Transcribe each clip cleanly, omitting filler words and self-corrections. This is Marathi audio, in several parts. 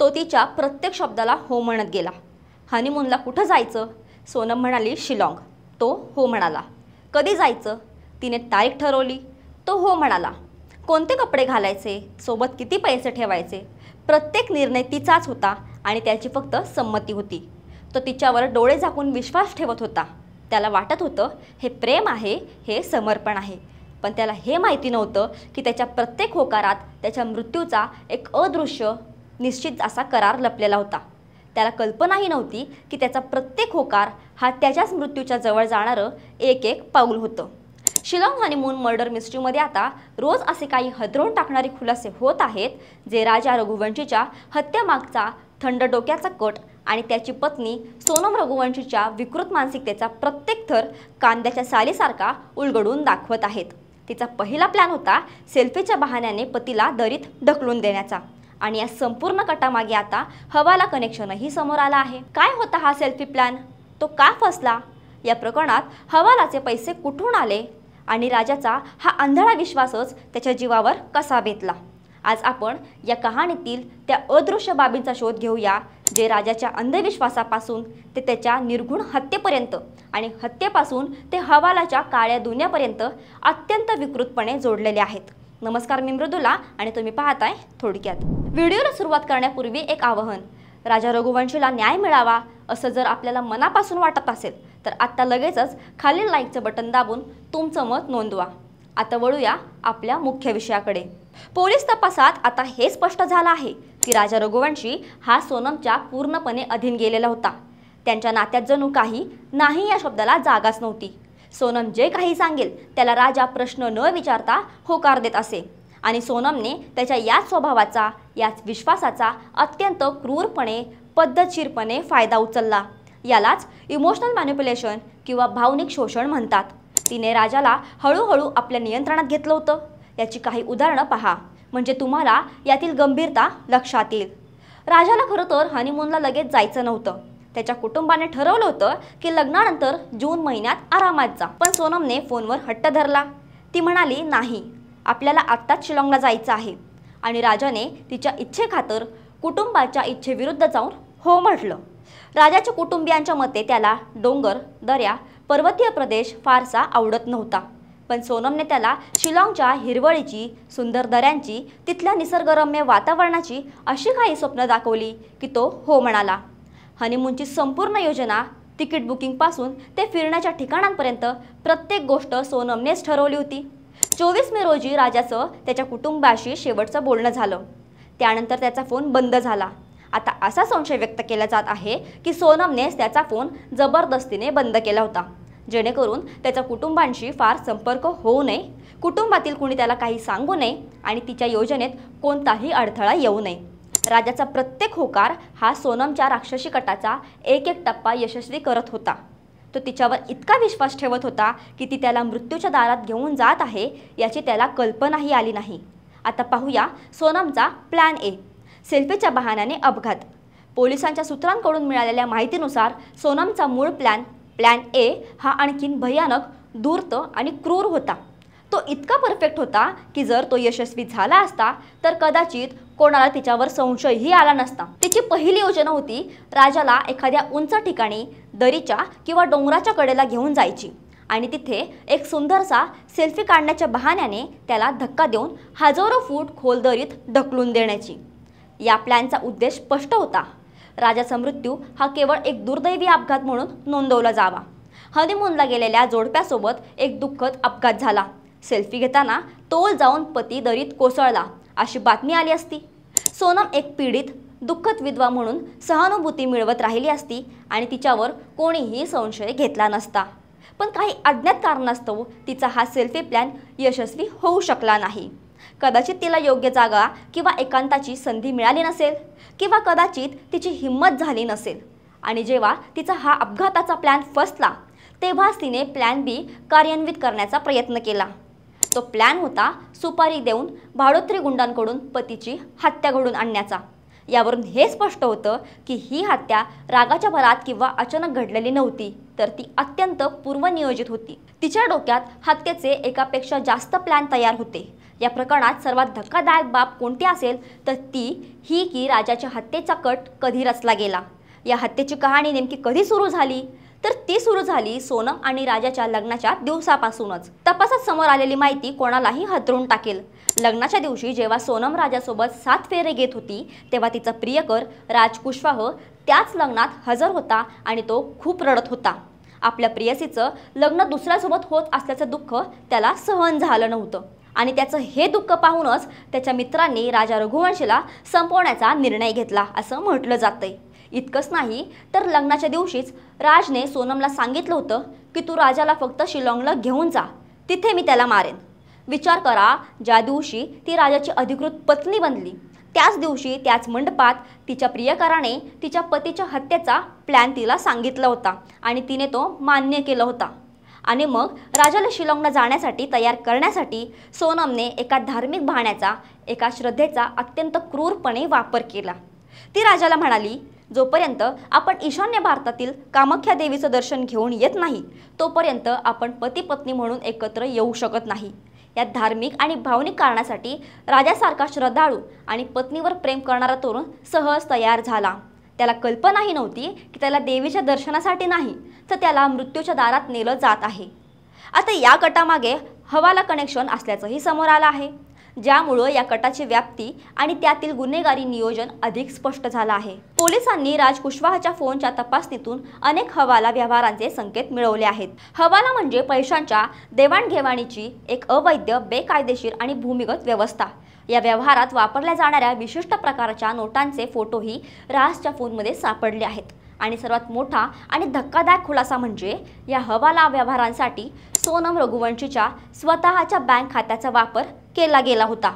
तो तिच्या प्रत्येक शब्दाला हो म्हणत गेला। हनीमूनला कुठं जायचं? सोनम म्हणाली शिलाँग। तो हो म्हणाला। कधी जायचं? तिने तारीख ठरवली। तो हो म्हणाला। कोणते कपडे घालायचे? सोबत किती पैसे ठेवायचे? प्रत्येक निर्णय तिचाच होता आणि त्याची फक्त संमती होती। तो तिच्यावर डोळे झाकून विश्वास ठेवत होता। त्याला वाटत होतं हे प्रेम आहे, हे समर्पण आहे, पण त्याला हे माहिती नव्हतं की त्याच्या प्रत्येक होकारात त्याच्या मृत्यूचा एक अदृश्य निश्चित असा करार लपलेला होता। त्याला कल्पनाही नव्हती की त्याचा प्रत्येक होकार हा त्याच्याच मृत्यूच्या जवळ जाणारं एक एक पाऊल होतं। शिलाँग हनीमून मर्डर मिस्ट्रीमध्ये आता रोज असे काही हदरवून टाकणारे खुलासे होत आहेत, जे राजा रघुवंशीच्या हत्येमागचा थंड डोक्याचा कट आणि त्याची पत्नी सोनम रघुवंशीच्या विकृत मानसिकतेचा प्रत्येक थर कांद्याच्या सालीसारखा उलगडून दाखवत आहेत। तिचा पहिला प्लॅन होता सेल्फीच्या बहाण्याने पतीला दरीत ढकलून देण्याचा, आणि या संपूर्ण कटामागे आता हवाला कनेक्शनही समोर आला आहे। काय होता हा सेल्फी प्लॅन? तो का फसला? या प्रकरणात हवालाचे पैसे कुठून आले आणि राजाचा हा आंधळा विश्वासच त्याच्या जीवावर कसा बेतला? आज आपण या कहाणीतील त्या अदृश्य बाबींचा शोध घेऊया, जे राजाच्या अंधविश्वासापासून ते त्याच्या निर्घुण हत्येपर्यंत आणि हत्येपासून ते हवालाच्या काळ्या दुनियापर्यंत अत्यंत विकृतपणे जोडलेले आहेत। नमस्कार, मी मृदुला आणि तुम्ही पाहताय थोडक्यात। व्हिडिओला सुरुवात करण्यापूर्वी एक आवाहन, राजा रघुवंशीला न्याय मिळावा असं जर आपल्याला मनापासून वाटत असेल तर आत्ता लगेचच खालील लाईकचं बटन दाबून तुमचं मत नोंदवा। आता वळूया आपल्या मुख्य विषयाकडे। पोलीस तपासात आता हे स्पष्ट झालं आहे की राजा रघुवंशी हा सोनमच्या पूर्णपणे अधीन गेलेला होता। त्यांच्या नात्यात जणू काही नाही या शब्दाला जागाच नव्हती। सोनम जे काही सांगेल त्याला राजा प्रश्न न विचारता होकार देत असे, आणि सोनमने त्याच्या याच स्वभावाचा, याच विश्वासाचा अत्यंत क्रूरपणे, पद्धतशीरपणे फायदा उचलला। यालाच इमोशनल मॅनिप्युलेशन किंवा भावनिक शोषण म्हणतात। तिने राजाला हळूहळू आपल्या नियंत्रणात घेतलं होतं। याची काही उदाहरणं पहा, म्हणजे तुम्हाला यातील गंभीरता लक्षात येईल। राजाला खरं तर हनीमूनला लगेच जायचं नव्हतं। त्याच्या कुटुंबाने ठरवलं होतं की लग्नानंतर जून महिन्यात आरामात जा, पण सोनमने फोनवर हट्ट धरला। ती म्हणाली नाही, आपल्याला आत्ताच शिलाँगला जायचं आहे, आणि राजाने तिच्या इच्छेखातर कुटुंबाच्या इच्छेविरुद्ध जाऊन हो म्हटलं। राजाच्या कुटुंबियांच्या मते त्याला डोंगर, दऱ्या, पर्वतीय प्रदेश फारसा आवडत नव्हता, पण सोनमने त्याला शिलाँगच्या हिरवळीची, सुंदर दऱ्यांची, तिथल्या निसर्गरम्य वातावरणाची अशी काही स्वप्न दाखवली की तो हो म्हणाला। हनीमूनची संपूर्ण योजना, तिकीट बुकिंगपासून ते फिरण्याच्या ठिकाणांपर्यंत प्रत्येक गोष्ट सोनमनेच ठरवली होती। 24 मे रोजी राजाचं त्याच्या कुटुंबाशी शेवटचं बोलणं झालं। त्यानंतर त्याचा फोन बंद झाला। आता असा संशय व्यक्त केला जात आहे की सोनमनेच त्याचा फोन जबरदस्तीने बंद केला होता, जेणेकरून त्याच्या कुटुंबांशी फार संपर्क होऊ नये, कुटुंबातील कुणी त्याला काही सांगू नये आणि तिच्या योजनेत कोणताही अडथळा येऊ नये। राजाचा प्रत्येक होकार हा सोनमच्या राक्षसी कटाचा एक एक टप्पा यशस्वी करत होता। तो तिच्यावर इतका विश्वास ठेवत होता की ती त्याला मृत्यूच्या दारात घेऊन जात आहे याची त्याला कल्पनाही आली नाही। आता पाहूया सोनमचा प्लॅन ए, सेल्फीच्या बहाण्याने अपघात। पोलिसांच्या सूत्रांकडून मिळालेल्या माहितीनुसार सोनमचा मूळ प्लॅन ए हा आणखीन भयानक, धूर्त आणि क्रूर होता। तो इतका परफेक्ट होता की जर तो यशस्वी झाला असता तर कदाचित कोणाला तिच्यावर संशयही आला नसता। तिची पहिली योजना होती राजाला एखाद्या उंच ठिकाणी, दरीच्या किंवा डोंगराच्या कडेला घेऊन जायची आणि तिथे एक सुंदरसा सेल्फी काढण्याच्या बहाण्याने त्याला धक्का देऊन हजारो फूट खोल दरीत ढकलून देण्याची। या प्लॅनचा उद्देश स्पष्ट होता, राजाचा मृत्यू हा केवळ एक दुर्दैवी अपघात म्हणून नोंदवला जावा। हनीमूनला गेलेल्या जोडप्यासोबत एक दुःखद अपघात झाला। सेल्फी घेताना तोल जाऊन पती दरीत कोसळला अशी बातमी आली असती। सोनम एक पीडित, दुःखद विधवा म्हणून सहानुभूती मिळवत राहिली असती आणि तिच्यावर कोणीही संशय घेतला नसता। पण काही अज्ञात कारणास्तव तिचा हा सेल्फी प्लॅन यशस्वी होऊ शकला नाही। कदाचित तिला योग्य जागा किंवा एकांताची संधी मिळाली नसेल, किंवा कदाचित तिची हिंमत झाली नसेल, आणि जेव्हा तिचा हा अपघाताचा प्लॅन फसला तेव्हाच तिने प्लॅन बी कार्यान्वित करण्याचा प्रयत्न केला। तो प्लॅन होता सुपारी देऊन भाडोत्री गुंडांकडून पतीची हत्या घडून आणण्याचा। यावरून हे स्पष्ट होतं की ही हत्या रागाच्या भरात किंवा अचानक घडलेली नव्हती, तर ती अत्यंत पूर्वनियोजित होती। तिच्या डोक्यात हत्येचे एकापेक्षा जास्त प्लॅन तयार होते। या प्रकरणात सर्वात धक्कादायक बाब कोणती असेल तर ती ही की राजाच्या हत्येचा कट कधी रचला गेला। या हत्येची कहाणी नेमकी कधी सुरू झाली तर ती सुरू झाली सोनम आणि राजाच्या लग्नाच्या दिवसापासूनच। तपासात समोर आलेली माहिती कोणालाही हादरून टाकेल। लग्नाच्या दिवशी जेव्हा सोनम राजासोबत 7 फेरे घेत होती तेव्हा तिचा प्रियकर राज कुशवाह त्याच लग्नात हजर होता आणि तो खूप रडत होता। आपल्या प्रियसीचं लग्न दुसऱ्यासोबत होत असल्याचं दुःख त्याला सहन झालं नव्हतं आणि त्याचं हे दुःख पाहूनच त्याच्या मित्रांनी राजा रघुवंशीला संपवण्याचा निर्णय घेतला असं म्हटलं जातंय। इतकंच नाही तर लग्नाच्या दिवशीच राजने सोनमला सांगितलं होतं की तू राजाला फक्त शिलाँगला घेऊन जा, तिथे मी त्याला मारेन। विचार करा, ज्या दिवशी ती राजाची अधिकृत पत्नी बनली त्याच दिवशी त्याच मंडपात तिच्या प्रियकराने तिच्या पतीच्या हत्येचा प्लॅन तिला सांगितला होता आणि तिने तो मान्य केला होता। आणि मग राजाला शिलाँगला जाण्यासाठी तयार करण्यासाठी सोनमने एका धार्मिक बहाण्याचा, एका श्रद्धेचा अत्यंत क्रूरपणे वापर केला। ती राजाला म्हणाली, जोपर्यंत आपण ईशान्य भारतातील कामाख्या देवीचं दर्शन घेऊन येत नाही तोपर्यंत आपण पती पत्नी म्हणून एकत्र येऊ शकत नाही। या धार्मिक आणि भावनिक कारणासाठी राजासारखा श्रद्धाळू आणि पत्नीवर प्रेम करणारा तरुण सहज तयार झाला। त्याला कल्पनाही नव्हती की त्याला देवीच्या दर्शनासाठी नाही तर त्याला मृत्यूच्या दारात नेलं जात आहे। आता या कटामागे हवाला कनेक्शन असल्याचंही समोर आलं आहे, ज्यामुळे या कटाची व्याप्ती आणि त्यातील गुन्हेगारी नियोजन अधिक स्पष्ट झालं आहे। पोलिसांनी राज कुशवाहच्या फोनच्या तपासणीतून अनेक हवाला व्यवहारांचे संकेत मिळवले आहेत। हवाला म्हणजे पैशांच्या देवाणघेवाणीची एक अवैध, बेकायदेशीर आणि भूमिगत व्यवस्था। या व्यवहारात वापरल्या जाणाऱ्या विशिष्ट प्रकारच्या नोटांचे फोटोही राजच्या फोनमध्ये सापडले आहेत आणि सर्वात मोठा आणि धक्कादायक खुलासा म्हणजे या हवाला व्यवहारांसाठी सोनम रघुवंशीच्या स्वतःच्या बँक खात्याचा वापर केला गेला होता।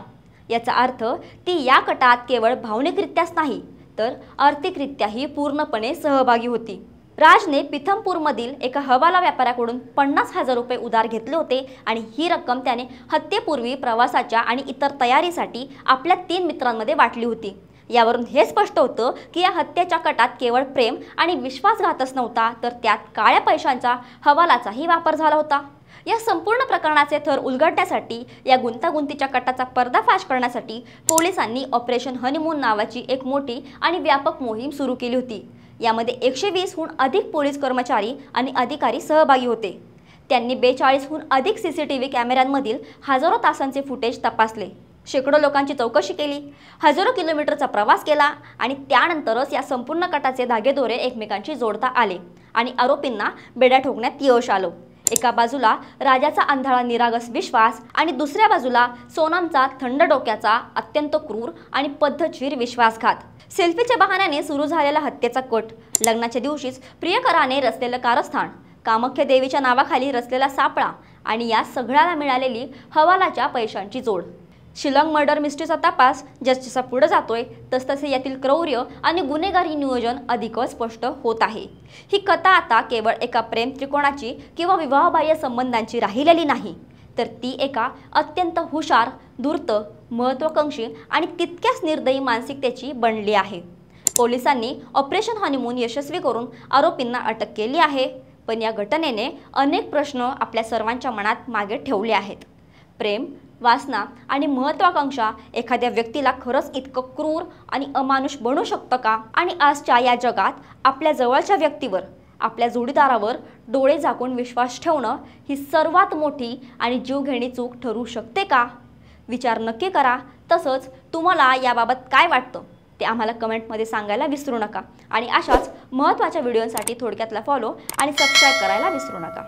याचा अर्थ ती या कटात केवळ भावनिकरित्याच नाही तर आर्थिकरित्याही पूर्णपणे सहभागी होती। राजने पिथमपूरमधील एका हवाला व्यापाऱ्याकडून 50,000 रुपये उधार घेतले होते आणि ही रक्कम त्याने हत्येपूर्वी प्रवासाच्या आणि इतर तयारीसाठी आपल्या 3 मित्रांमध्ये वाटली होती। यावरून हे स्पष्ट होतं की या हत्येच्या कटात केवळ प्रेम आणि विश्वासघातच नव्हता तर त्यात काळ्या पैशांचा, हवालाचाही वापर झाला होता। या संपूर्ण प्रकरणाचे थर उलगडण्यासाठी, या गुंतागुंतीच्या कटाचा पर्दाफाश करण्यासाठी पोलिसांनी ऑपरेशन हनीमून नावाची एक मोठी आणि व्यापक मोहीम सुरू केली होती। यामध्ये 120हून अधिक पोलीस कर्मचारी आणि अधिकारी सहभागी होते। त्यांनी 42हून अधिक CCTV कॅमेऱ्यांमधील हजारो तासांचे फुटेज तपासले, शेकडो लोकांची चौकशी केली, हजारो किलोमीटरचा प्रवास केला आणि त्यानंतरच या संपूर्ण कटाचे धागेदोरे एकमेकांशी जोडता आले आणि आरोपींना बेड्या ठोकण्यात यश आलं। एका बाजूला राजाचा अंधाळा निरागस विश्वास आणि दुसऱ्या बाजूला सोनमचा थंड डोक्याचा, अत्यंत क्रूर आणि पद्धतशीर विश्वासघात। सेल्फीच्या बहाण्याने सुरू झालेला हत्येचा कट, लग्नाच्या दिवशीच प्रियकराने रचलेलं कारस्थान, कामाख्या देवीच्या नावाखाली रचलेला सापळा आणि या सगळ्याला मिळालेली हवालाच्या पैशांची जोड। शिलाँग मर्डर मिस्ट्रीचा तपास जसजसा पुढे जातोय तसतसे यातील क्रौर्य आणि गुन्हेगारी नियोजन अधिकच स्पष्ट होत आहे। ही कथा आता केवळ एका प्रेम त्रिकोणाची किंवा विवाहबाह्य संबंधांची राहिलेली नाही तर ती एका अत्यंत हुशार, धूर्त, महत्त्वाकांक्षी आणि तितक्याच निर्दयी मानसिकतेची बनली आहे। पोलिसांनी ऑपरेशन हनीमून यशस्वी करून आरोपींना अटक केली आहे, पण या घटनेने अनेक प्रश्न आपल्या सर्वांच्या मनात मागे ठेवले आहेत। प्रेम, वासना आणि महत्त्वाकांक्षा एखाद्या व्यक्तीला खरंच इतकं क्रूर आणि अमानुष बनवू शकतं का? आणि आजच्या या जगात आपल्या जवळच्या व्यक्तीवर, आपल्या जोडीदारावर डोळे झाकून विश्वास ठेवणं ही सर्वात मोठी आणि जीवघेणी चूक ठरू शकते का? विचार नक्की करा। तसंच तुम्हाला याबाबत काय वाटतं ते आम्हाला कमेंटमध्ये सांगायला विसरू नका आणि अशाच महत्त्वाच्या व्हिडिओंसाठी थोडक्यातला फॉलो आणि सबस्क्राईब करायला विसरू नका।